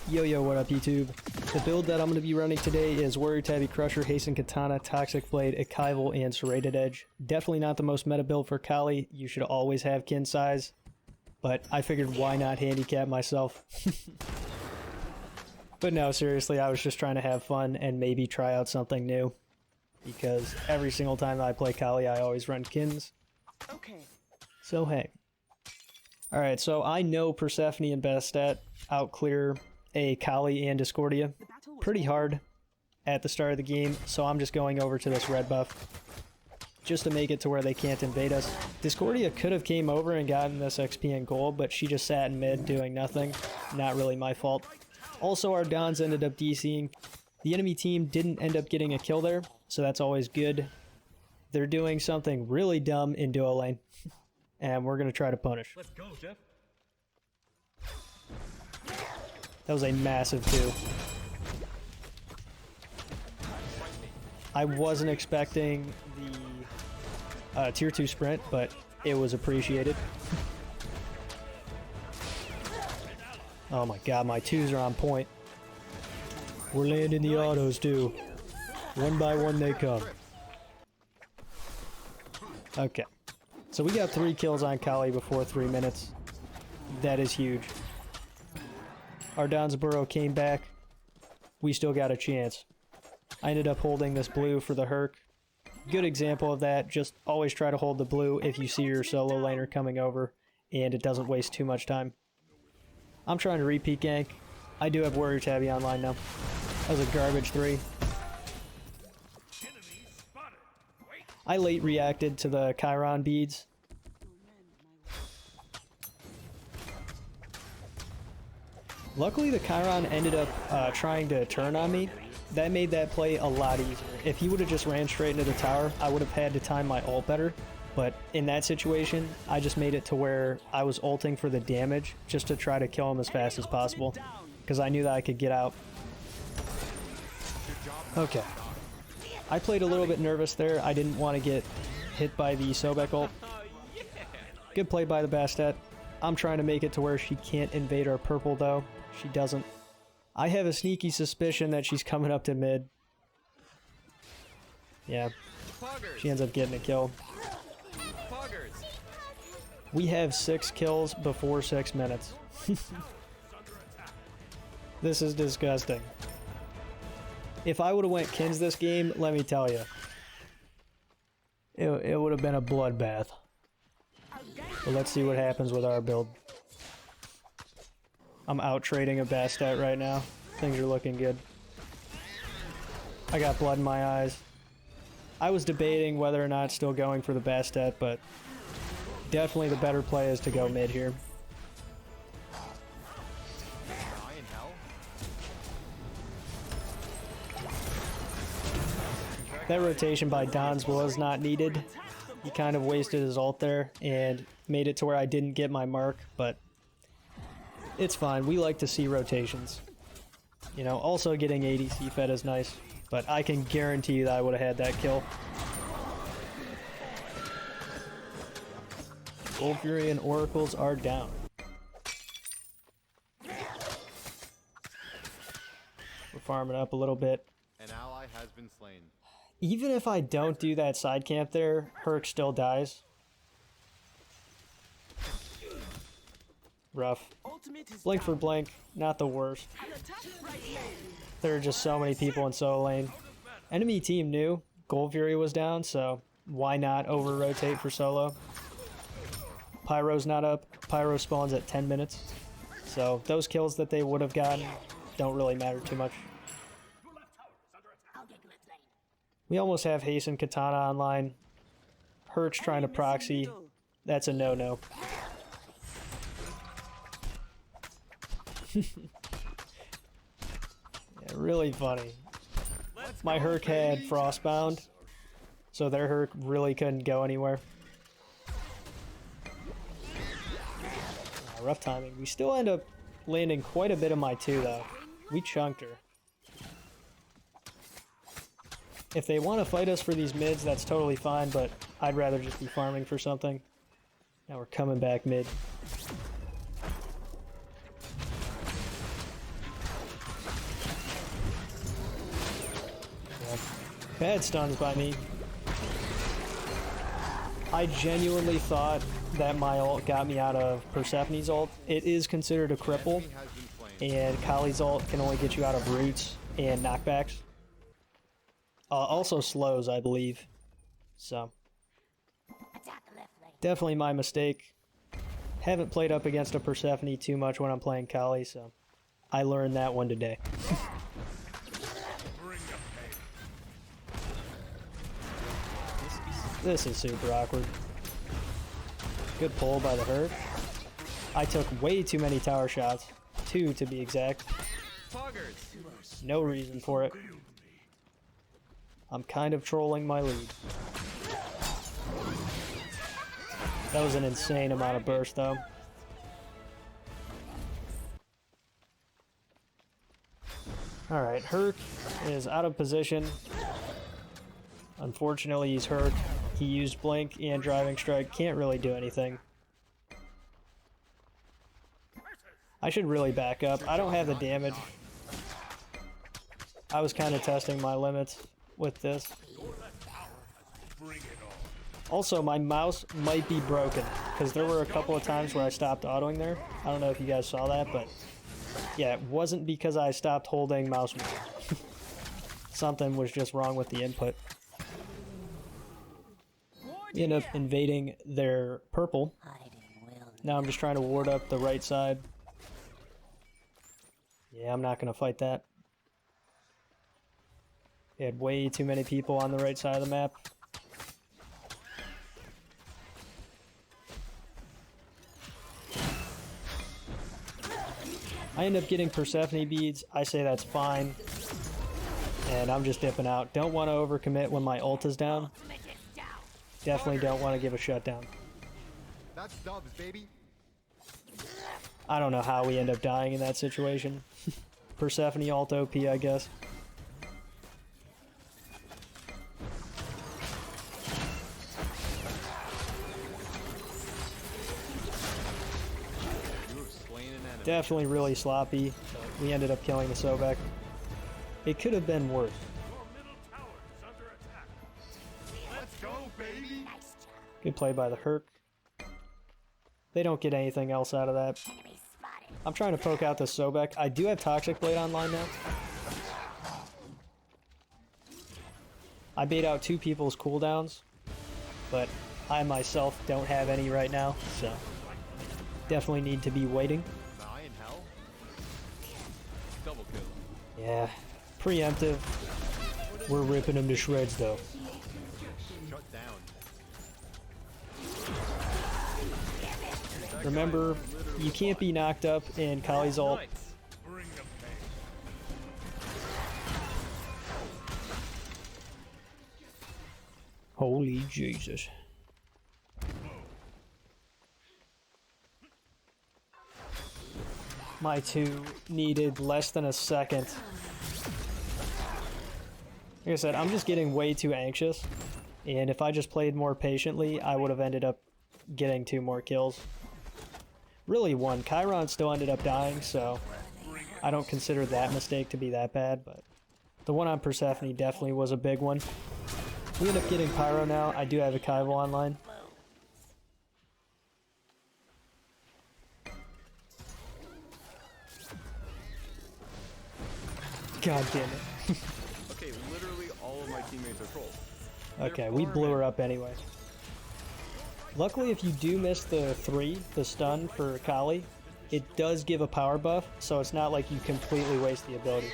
Yo, what up YouTube? The build that I'm going to be running today is Warrior Tabby Crusher, Hasten Katana, Toxic Blade, Ekival, and Serrated Edge. Definitely not the most meta build for Kali. You should always have kin size, but I figured why not handicap myself. But no, seriously, I was just trying to have fun and maybe try out something new. Because every single time that I play Kali, I always run kins. Okay. So hey. Alright, so I know Persephone and Bastet outclear a Kali and Discordia pretty hard at the start of the game, so I'm just going over to this red buff just to make it to where they can't invade us. Discordia could have came over and gotten this XP and gold, but she just sat in mid doing nothing. Not really my fault. Also, our Dons ended up DCing. The enemy team didn't end up getting a kill there, so that's always good. They're doing something really dumb in duo lane, and we're going to try to punish. Let's go, Jeff. That was a massive 2. I wasn't expecting the tier 2 sprint, but it was appreciated. Oh my god, my 2s are on point. We're landing the autos too. One by one they come. Okay. So we got 3 kills on Kali before 3 minutes. That is huge. Our Donsboro came back. We still got a chance. I ended up holding this blue for the Herc. Good example of that. Just always try to hold the blue if you see your solo laner coming over and it doesn't waste too much time. I'm trying to repeat gank. I do have Warrior Tabby online now. That was a garbage 3. I late reacted to the Chiron beads. Luckily, the Chiron ended up trying to turn on me. That made that play a lot easier. If he would have just ran straight into the tower, I would have had to time my ult better. But in that situation, I just made it to where I was ulting for the damage just to try to kill him as fast as possible. Because I knew that I could get out. Okay. I played a little bit nervous there. I didn't want to get hit by the Sobek ult. Good play by the Bastet. I'm trying to make it to where she can't invade our purple though. She doesn't. I have a sneaky suspicion that she's coming up to mid. Yeah. She ends up getting a kill. We have 6 kills before 6 minutes. This is disgusting. If I would have went kins this game, let me tell you, it would have been a bloodbath. But let's see what happens with our build. I'm out trading a Bastet right now. Things are looking good. I got blood in my eyes. I was debating whether or not still going for the Bastet, but definitely the better play is to go mid here. That rotation by Dons was not needed. He kind of wasted his ult there and made it to where I didn't get my mark, but it's fine. We like to see rotations. You know, also getting ADC fed is nice, but I can guarantee you that I would have had that kill. Gold Fury and Oracles are down. We're farming up a little bit. An ally has been slain. Even if I don't do that side camp there, Herc still dies. Rough. Blink for blink, not the worst. There are just so many people in solo lane. Enemy team knew Gold Fury was down, so why not over-rotate for solo? Pyro's not up. Pyro spawns at 10 minutes. So those kills that they would have gotten don't really matter too much. We almost have Hasten Katana online. Herc's trying to proxy. That's a no-no. Yeah, really funny. My Herc had Frostbound, so their Herc really couldn't go anywhere. Rough timing. We still end up landing quite a bit of my 2 though. We chunked her. If they want to fight us for these mids, that's totally fine, but I'd rather just be farming for something. Now we're coming back mid. Bad stuns by me. I genuinely thought that my ult got me out of Persephone's ult. It is considered a cripple, Enemy has been slain. and Kali's ult can only get you out of roots and knockbacks. Also slows, I believe. So, definitely my mistake. Haven't played up against a Persephone too much when I'm playing Kali, so I learned that one today. This is super awkward. Good pull by the hurt. I took way too many tower shots. 2 to be exact. No reason for it. I'm kind of trolling my lead. That was an insane amount of burst though. Alright, Herc is out of position. Unfortunately, he's hurt. He used Blink and Driving Strike. Can't really do anything. I should really back up. I don't have the damage. I was kind of testing my limits with this. Also, my mouse might be broken, because there were a couple of times where I stopped autoing there. I don't know if you guys saw that, but yeah, it wasn't because I stopped holding mouse wheel. Something was just wrong with the input. We end up invading their purple. Now I'm just trying to ward up the right side. Yeah, I'm not going to fight that. They had way too many people on the right side of the map. I end up getting Persephone beads. I say that's fine. And I'm just dipping out. Don't want to overcommit when my ult is down. Definitely don't want to give a shutdown. That's dubs, baby. I don't know how we end up dying in that situation. Persephone ult OP, I guess. You have slain an enemy. Definitely really sloppy. We ended up killing the Sobek. It could have been worse. Let's go, baby. Good play by the Herc. They don't get anything else out of that. I'm trying to poke out the Sobek. I do have Toxic Blade online now. I bait out 2 people's cooldowns, but I myself don't have any right now, so definitely need to be waiting. Die in hell. Double kill. Yeah, preemptive. We're ripping him to shreds though. Shut down. Remember, you can't be knocked up in Kali's ult. Holy Jesus. My 2 needed less than a second. Like I said, I'm just getting way too anxious. And if I just played more patiently, I would have ended up getting 2 more kills. Really 1. Chiron still ended up dying, so I don't consider that mistake to be that bad, but the one on Persephone definitely was a big one. We end up getting Pyro now. I do have a Kaival online. God damn it. Okay, literally all of my teammates are trolls. Okay, we blew her up anyway. Luckily, if you do miss the 3, the stun for Kali, it does give a power buff, so it's not like you completely waste the ability.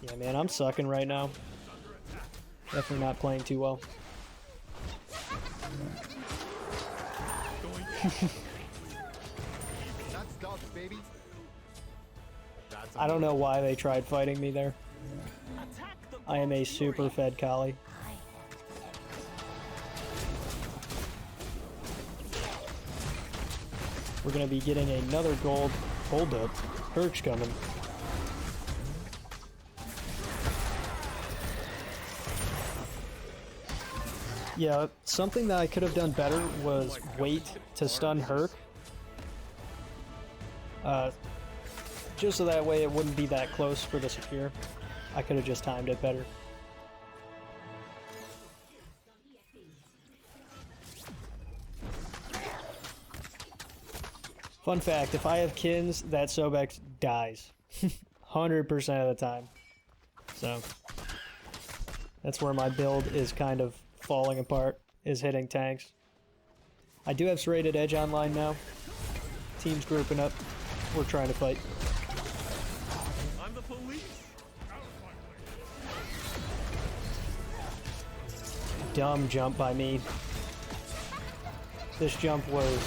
Yeah, man, I'm sucking right now. Definitely not playing too well. That's dubs, baby. That's I don't know why they tried fighting me there. I am a super fed Kali. We're gonna be getting another gold. Hold up. Perch coming. Yeah, something that I could have done better was wait to stun Herc. just so that way it wouldn't be that close for the secure. I could have just timed it better. Fun fact, if I have Kins, that Sobek dies. 100% of the time. So, that's where my build is kind of falling apart, is hitting tanks. I do have Serrated Edge online now. Team's grouping up. We're trying to fight. I'm the police. Dumb jump by me. This jump was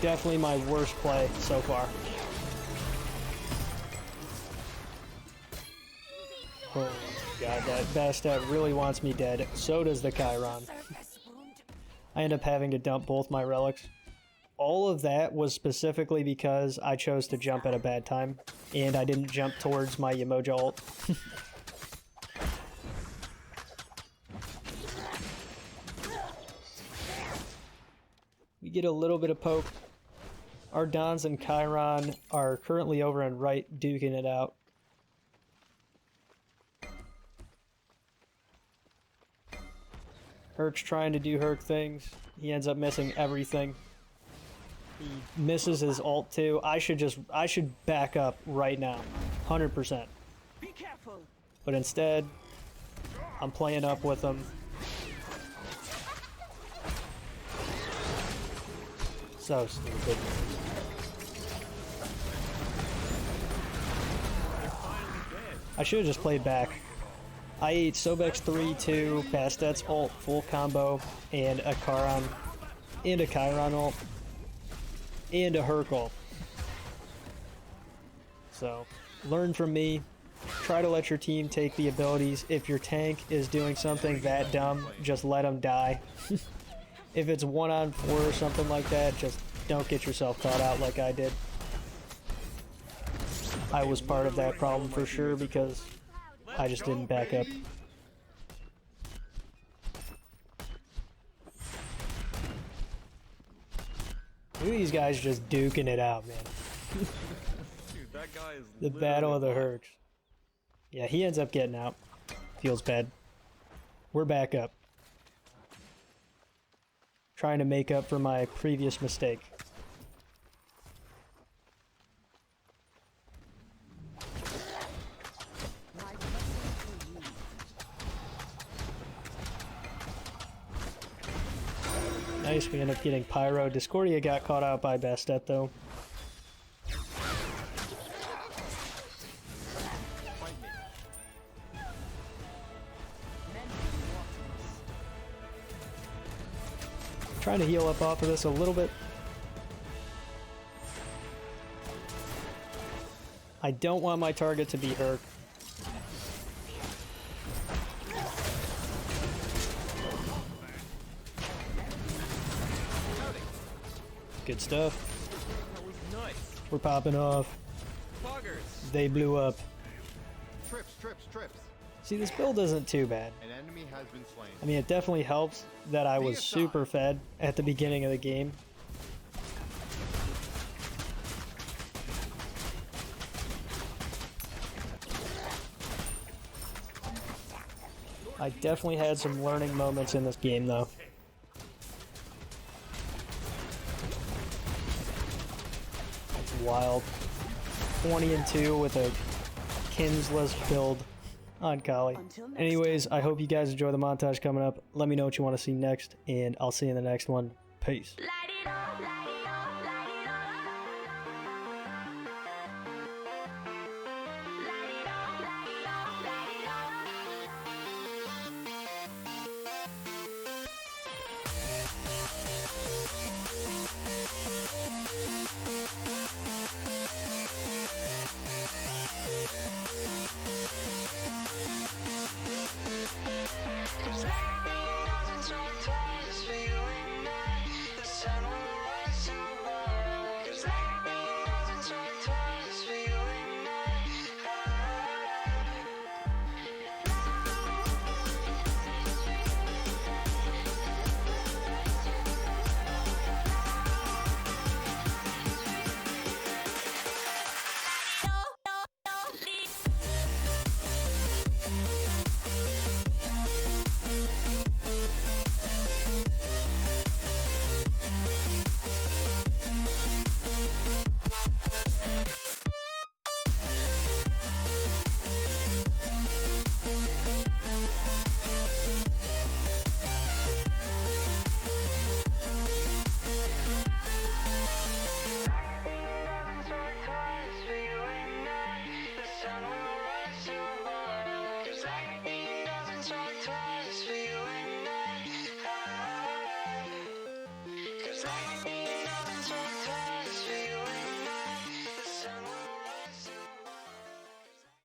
definitely my worst play so far. Oh my god, that Bastet really wants me dead. So does the Chiron. I end up having to dump both my relics. All of that was specifically because I chose to jump at a bad time, and I didn't jump towards my Yemoja ult. We get a little bit of poke. Our Dons and Chiron are currently over on right, duking it out. Herc's trying to do Herc things. He ends up missing everything. He misses his ult too. I should back up right now. 100%. Be careful. But instead, I'm playing up with him. So stupid. I should have just played back. I ate Sobek's 3-2, Bastet's ult, full combo, and a Charon, and a Chiron ult, and a Herc ult. So, learn from me. Try to let your team take the abilities. If your tank is doing something that dumb, just let them die. If it's 1-on-4 or something like that, just don't get yourself caught out like I did. I was part of that problem for sure because I just didn't back up. Look at these guys just duking it out, man. Dude, that guy is The battle of the Hercs. Yeah, he ends up getting out. Feels bad. We're back up. Trying to make up for my previous mistake. Nice, we end up getting Pyro. Discordia got caught out by Bastet though. Trying to heal up off of this a little bit. I don't want my target to be Herc. Good stuff. That was nice. We're popping off. Poggers. They blew up. Trips, trips, trips. See, this build isn't too bad. An enemy has been slain. I mean, it definitely helps that I was super fed at the beginning of the game. I definitely had some learning moments in this game, though. That's wild. 20-2 with a kinsless build on Kali. Anyways, I hope you guys enjoy the montage coming up. Let me know what you want to see next, and I'll see you in the next one. Peace. Light it up and turn twice for you and I. The sun will rise.